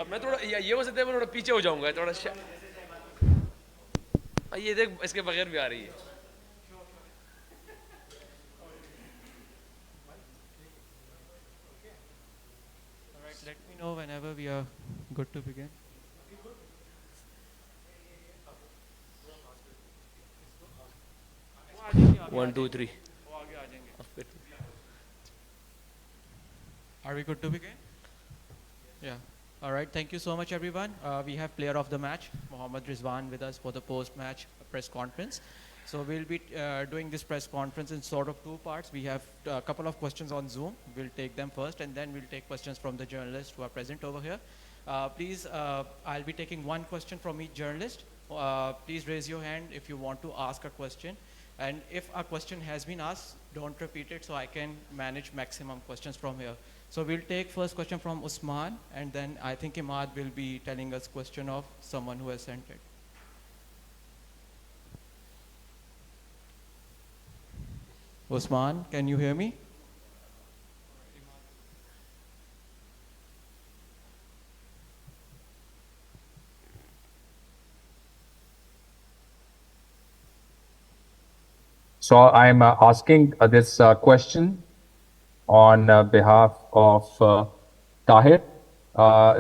اب میں تھوڑا یہ ہو سکتا ہے میں تھوڑا پیچھے ہو جاؤں گا تھوڑا یہ دیکھ اس کے بغیر بھی آ رہی ہے. Alright, let me know whenever we are good to begin. 1 2 3. Are we good to begin? Yeah. All right. Thank you so much, everyone. We have player of the match, Mohammad Rizwan, with us for the post-match press conference. So we'll be doing this press conference in sort of two parts. We have a couple of questions on Zoom. We'll take them first, and then we'll take questions from the journalists who are present over here. Please, I'll be taking one question from each journalist. Please raise your hand if you want to ask a question. And if a question has been asked, don't repeat it so I can manage maximum questions from here. So we'll take first question from Usman, and then I think Imad will be telling us question of someone who has sent it. Usman, can you hear me? So I'm asking this question on behalf of Tahir.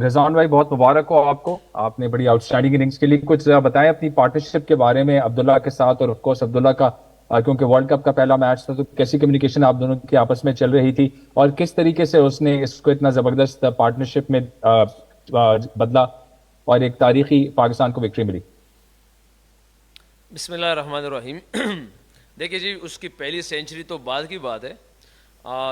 رضوان بھائی بہت مبارک ہو آپ کو, آپ نے بڑی out standing innings کے لیے. کچھ بتائیں اپنی پارٹنرشپ کے بارے میں عبداللہ کے ساتھ, اور آف کورس عبداللہ کا کیونکہ ورلڈ کپ کا پہلا میچ تھا, تو کیسی کمیونیکیشن آپ دونوں کی آپس میں چل رہی تھی, اور کس طریقے سے اس نے اس کو اتنا زبردست پارٹنرشپ میں بدلا اور ایک تاریخی پاکستان کو وکٹری ملی. بسم اللہ الرحمن الرحیم. دیکھیے جی, اس کی پہلی سینچری تو بعد کی بات ہے.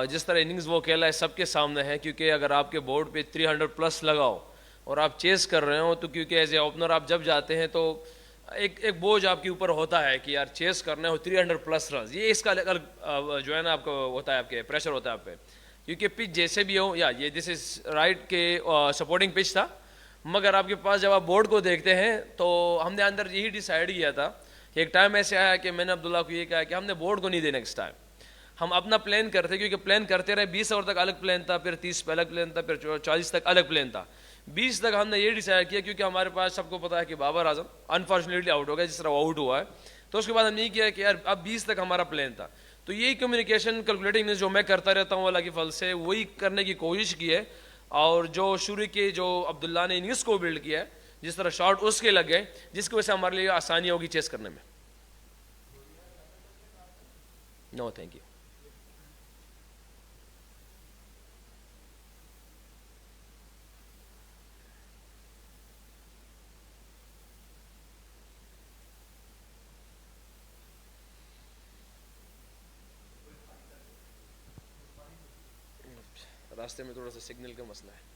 جس طرح اننگز وہ کھیلا ہے سب کے سامنے ہے, کیونکہ اگر آپ کے بورڈ پہ 300 پلس لگاؤ اور آپ چیز کر رہے ہو, تو کیونکہ ایز اے اوپنر آپ جب جاتے ہیں تو ایک بوجھ آپ کے اوپر ہوتا ہے کہ یار چیز کرنا ہو 300 پلس رنز. یہ اس کا الگ جو ہے نا آپ کو ہوتا ہے, آپ کے پریشر ہوتا ہے آپ پہ, کیونکہ پچ جیسے بھی ہو, یا یہ دس از رائٹ کے سپورٹنگ پچ تھا, مگر آپ کے پاس جب آپ بورڈ کو دیکھتے ہیں تو ہم نے اندر یہی ڈیسائیڈ کیا تھا کہ ایک ٹائم ایسے آیا کہ میں نے عبداللہ کو یہ کہا کہ ہم نے بورڈ کو نہیں دینا نیکسٹ ٹائم. ہم اپنا پلان کرتے, کیونکہ پلان کرتے رہے, 20 اوور تک الگ پلان تھا, پھر 30 پہ الگ پلان تھا, پھر 40 تک الگ پلان تھا. 20 تک ہم نے یہ ڈیسائڈ کیا, کیونکہ ہمارے پاس سب کو پتا ہے کہ بابر اعظم انفارچونیٹلی آؤٹ ہو گیا جس طرح وہ آؤٹ ہوا ہے, تو اس کے بعد ہم نے یہ کیا کہ یار اب 20 تک ہمارا پلان تھا. تو یہی کمیونیکیشن کیلکولیٹنگ جو میں کرتا رہتا ہوں اللہ کی فضل سے, وہی کرنے کی کوشش کی ہے. اور جو شروع کے جو عبداللہ نے اننگس کو بلڈ کیا ہے, جس طرح شاٹ اس کے لگے, جس کی وجہ سے ہمارے لیے آسانی ہوگی چیز کرنے میں. نو تھینک یو. راستے میں تھوڑا سا سگنل کا مسئلہ ہے.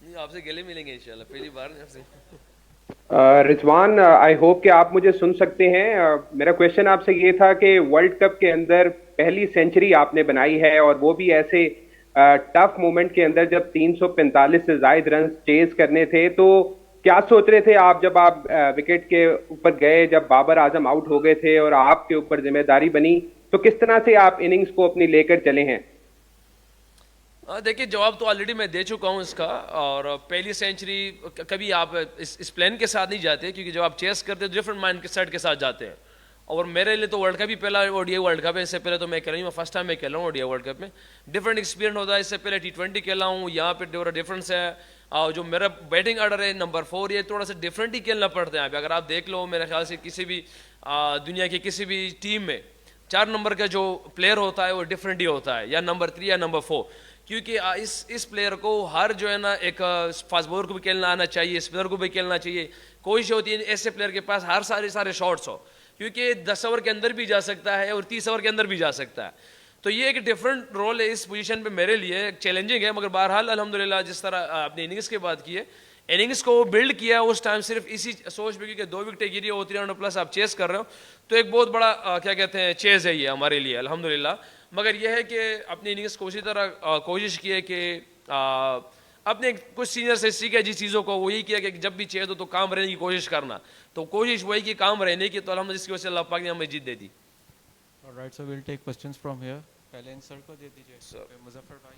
نہیں, آپ سے گلے ملیں گے انشاءاللہ, پہلی بار نہیں آپ سے. رضوان, آئی ہوپ کہ آپ مجھے سن سکتے ہیں. میرا کویشچن آپ سے یہ تھا کہ ورلڈ کپ کے اندر پہلی سینچری آپ نے بنائی ہے, اور وہ بھی ایسے ٹف مومنٹ کے اندر جب 345 سے زائد رنز چیز کرنے تھے. تو کیا سوچ رہے تھے آپ جب آپ وکٹ کے اوپر گئے, جب بابر اعظم آؤٹ ہو گئے تھے اور آپ کے اوپر ذمہ داری بنی, تو کس طرح سے آپ اننگز کو اپنی لے کر چلے ہیں؟ دیکھیے جواب تو آلریڈی میں دے چکا ہوں اس کا. اور پہلی سینچری کبھی آپ اس پلان کے ساتھ نہیں جاتے, کیونکہ جب آپ چیز کرتے تو ڈفرنٹ مائنڈ سیٹ کے ساتھ جاتے ہیں. اور میرے لیے تو ورلڈ کپ ہی پہلا O D I world cup ہے. اس سے پہلے تو میں کہہ رہی ہوں, فرسٹ ٹائم میں کھیل رہا ہوں O D I world cup میں. ڈفرنٹ ایکسپیرینس ہوتا ہے. اس سے پہلے T20 کھیلا ہوں, یہاں پہ تھوڑا ڈفرینس ہے. اور جو میرا بیٹنگ آرڈر ہے نمبر 4, یہ تھوڑا سا ڈفرینٹ ہی کھیلنا پڑتا ہے یہاں پہ. اگر آپ دیکھ لو میرے خیال سے کسی بھی دنیا کی کسی بھی ٹیم میں 4 نمبر کا جو پلیئر ہوتا ہے وہ ڈفرینٹ ہی ہوتا ہے, یا نمبر 3 یا نمبر 4, کیونکہ اس پلیئر کو ہر جو ہے نا ایک فاسٹ بولر کو بھی کھیلنا آنا چاہیے, اسپنر کو بھی کھیلنا چاہیے. کوشش ہوتی ہے ایسے پلیئر کے پاس ہر سارے شاٹس ہو, کیونکہ 10 اوور کے اندر بھی جا سکتا ہے اور 30 اوور کے اندر بھی جا سکتا ہے. تو یہ ایک ڈفرنٹ رول ہے اس پوزیشن پہ میرے لیے, چیلنجنگ ہے. مگر بہرحال الحمدللہ جس طرح اپنی اننگس کی بات کی ہے, اننگس کو بلڈ کیا اس ٹائم صرف اسی سوچ پہ, کیونکہ 2 وکٹیں گری ہو, 300 پلس آپ چیز کر رہے ہو, تو ایک بہت بڑا کیا کہتے ہیں چیز ہے یہ ہمارے لیے الحمدللہ. مگر یہ ہے کہ اپنی اننگس کو اسی طرح کوشش کی ہے کہ اپنے کچھ سینئر سے سیکھا جس چیزوں کو, وہی کیا کہ جب بھی چیز ہو تو کام رہنے کی کوشش کرنا. تو کوشش وہی کہ کام رہنے کی, تو الحمدللہ جس کی وجہ سے اللہ پاک نے ہمیں جیت دے دی. Alright, so we'll take questions from here. پہلے ان سر کو دے دیجیے, مظفر بھائی.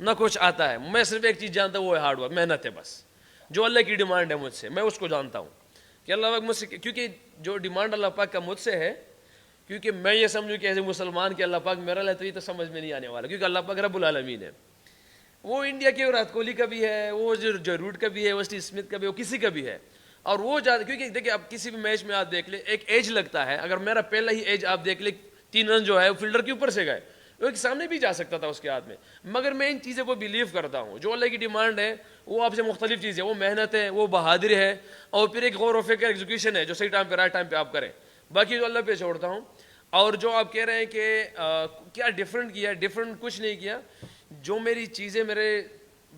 نہ کچھ آتا ہے. میں صرف ایک چیز جانتا ہوں, وہ ہے ہارڈ ورک, محنت ہے بس. جو اللہ کی ڈیمانڈ ہے مجھ سے, میں اس کو جانتا ہوں کہ اللہ پاک مجھ سے, کیونکہ جو ڈیمانڈ اللہ پاک کا مجھ سے ہے, کیونکہ میں یہ سمجھوں کہ ایسے مسلمان کہ اللہ پاک میرا لے, تو یہ تو سمجھ میں نہیں آنے والا, کیونکہ اللہ پاک رب العالمین ہے. وہ انڈیا کے وراٹ کوہلی کا بھی ہے, وہ جو روٹ کا بھی ہے, وہ اسٹیو اسمتھ کا بھی ہے, وہ کسی کا بھی ہے. اور وہ زیادہ, کیونکہ دیکھیں آپ کسی بھی میچ میں آپ دیکھ لیں ایک ایج لگتا ہے. اگر میرا پہلا ہی ایج آپ دیکھ لیں 3 رن جو ہے وہ فیلڈر کے اوپر سے گئے, وہ ایک سامنے بھی جا سکتا تھا اس کے ہاتھ میں. مگر میں ان چیزوں کو بلیو کرتا ہوں, جو اللہ کی ڈیمانڈ ہے وہ آپ سے مختلف چیز ہے, وہ محنت ہے, وہ بہادری ہے, اور پھر ایک غور و فکر ایگزیکیوشن ہے جو صحیح ٹائم پہ رائٹ ٹائم پہ آپ کریں. باقی جو اللہ پہ چھوڑتا ہوں. اور جو آپ کہہ رہے ہیں کہ کیا ڈفرینٹ کیا, ڈفرینٹ کچھ نہیں کیا. جو میری چیزیں میرے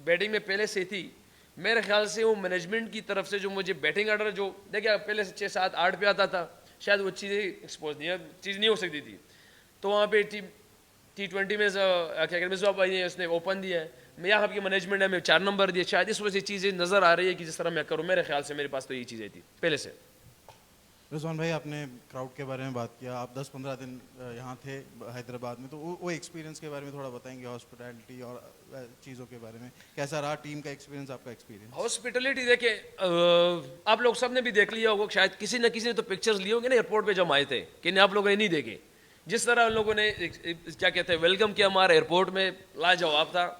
بیٹنگ میں پہلے سے تھی, میرے خیال سے وہ مینجمنٹ کی طرف سے جو مجھے بیٹنگ آرڈر جو دیکھیں پہلے سے 6 7 8 پہ آتا تھا, شاید وہ چیزیں ایکسپوز نہیں, چیز نہیں ہو سکتی تھی. تو وہاں پہ T20 میں کیا کہتے ہیں مصباح بھائی نے اس نے اوپن دیا ہے, میں یہاں کی مینجمنٹ ہے میں 4 نمبر دیا, شاید اس وجہ سے چیزیں نظر آ رہی ہے کہ جس طرح میں کروں. میرے خیال سے میرے پاس تو یہ چیزیں تھی پہلے سے. رضوان بھائی, آپ نے کراؤڈ کے بارے میں بات کیا, آپ 10-15 دن یہاں تھے حیدرآباد میں, تو وہ ایکسپیرینس کے بارے میں تھوڑا بتائیں گے, ہاسپٹیلٹی اور چیزوں کے بارے میں کیسا رہا, ٹیم کا ایکسپیرینس, آپ کا ایکسپیرینس؟ ہاسپٹیلٹی دیکھیں, آپ لوگ سب نے بھی دیکھ لیا ہوگا, شاید کسی نہ کسی نے تو پکچرز لیے ہوں گے نا ایئرپورٹ پہ جب آئے تھے, کہ آپ لوگوں نے نہیں دیکھے. جس طرح ان لوگوں نے کیا کہتے ہیں ویلکم کیا ہمارے ایئرپورٹ میں, لاجواب تھا.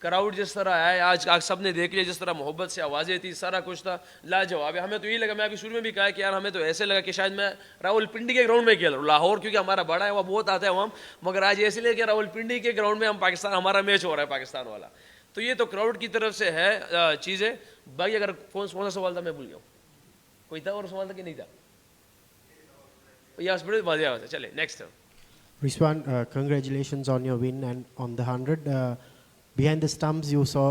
کراؤڈ جس طرح آیا آج سب نے دیکھ لیا, جس طرح محبت سے آوازیں تھی, سارا کچھ تھا, لاجواب ہے. ہمیں تو یہی لگا, میں ابھی شروع میں بھی کہا کہ یار ہمیں تو ایسے لگا کہ شاید میں راول پنڈی کے گراؤنڈ میں کھیل رہا ہوں. لاہور کیونکہ ہمارا بڑا ہے, وہ بہت آتا ہے وہاں, مگر آج ایسے لے کہ راول پنڈی کے گراؤنڈ میں ہم پاکستان, ہمارا میچ ہو رہا ہے پاکستان والا. تو یہ تو کراؤڈ کی طرف سے ہے چیزیں. باقی اگر کون سا سوال تھا میں بھول گیا ہوں, کوئی تھا اور سوال تھا کہ نہیں تھا؟ یہ بڑے مزے آتے. چلے next. Rizwan, congratulations on your win and on the 100. Behind the stumps, you saw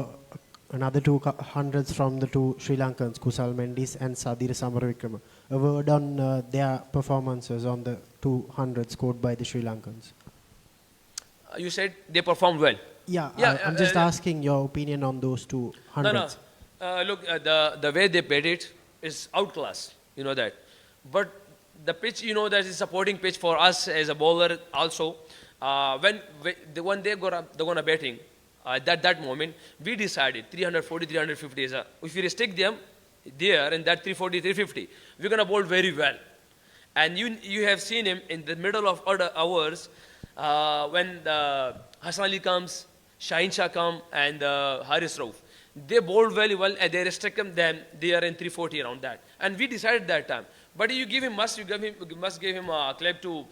another 2 hundreds from the 2 Sri Lankans, Kusal Mendis and Sadira Samaravikrama. A word on their performances on the 200 scored by the Sri Lankans. You said they performed well. Yeah, I'm just asking your opinion on those 2 hundreds. No. Look, the way they played it is outclass, you know that. But the pitch, you know, that is a supporting pitch for us as a bowler also. When they gonna batting, at that moment, we decided 340, 350 is if we restrict them there in that 340, 350, we're gonna bowl very well. And you have seen him in the middle of other hours when Hassan Ali comes, Shaheen Shah come, and Haris Rauf. They bowled very well and they restricted them there in 340 around that. And we decided that time. But you must give him a clap to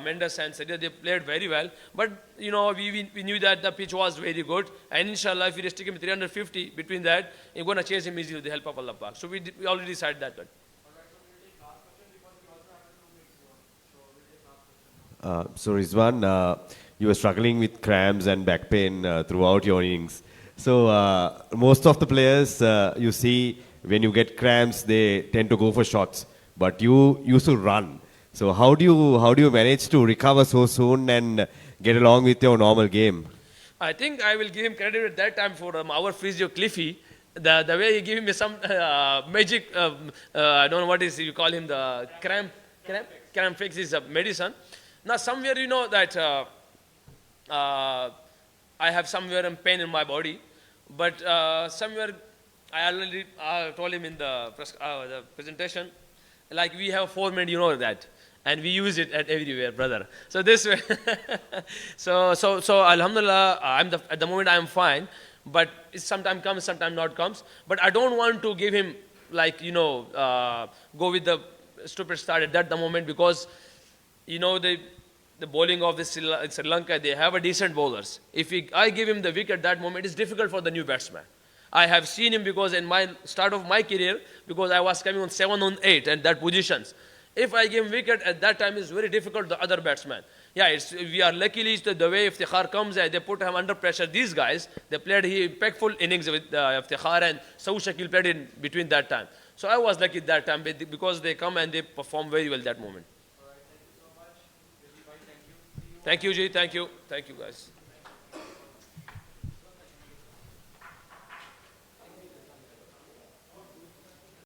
Mendes and Sadia. They played very well. But you know, we knew that the pitch was very good. And inshallah, if we restrict him 350 between that, we're going to chase him easily with the help of Allah Pak. So we already decided that one. So Rizwan, you were struggling with cramps and back pain throughout your innings. So most of the players you see, when you get cramps, they tend to go for shots. But you used to run. So how do you manage to recover so soon and get along with your normal game? I think I will give him credit at that time for our physio Cliffy. The way he gave me some magic, I don't know what is you call him, the cramp fix is a medicine. Now somewhere you know that I have somewhere pain in my body, but somewhere I already told him in the presentation, like we have 4 minutes, you know that, and we use it at everywhere, brother. So this way, so Alhamdulillah, at the moment I am fine, but it sometimes comes, sometimes not comes. But I don't want to give him like go with the stupid start at that moment, because you know the bowling of the Sri Lanka, they have a decent bowlers. If I give him the wicket at that moment, it's difficult for the new batsman. I have seen him because in my start of my career, because I was coming on 7 on 8 and that positions. If I give him wicket at that time, it's very difficult the other batsman. Yeah, we are luckily the way Iftikhar comes, they put him under pressure. These guys, they played impactful innings with Iftikhar, and Saud Shakil played in between that time. So I was lucky that time because they come and they perform very well that moment. Thank you, Ji. Thank you guys.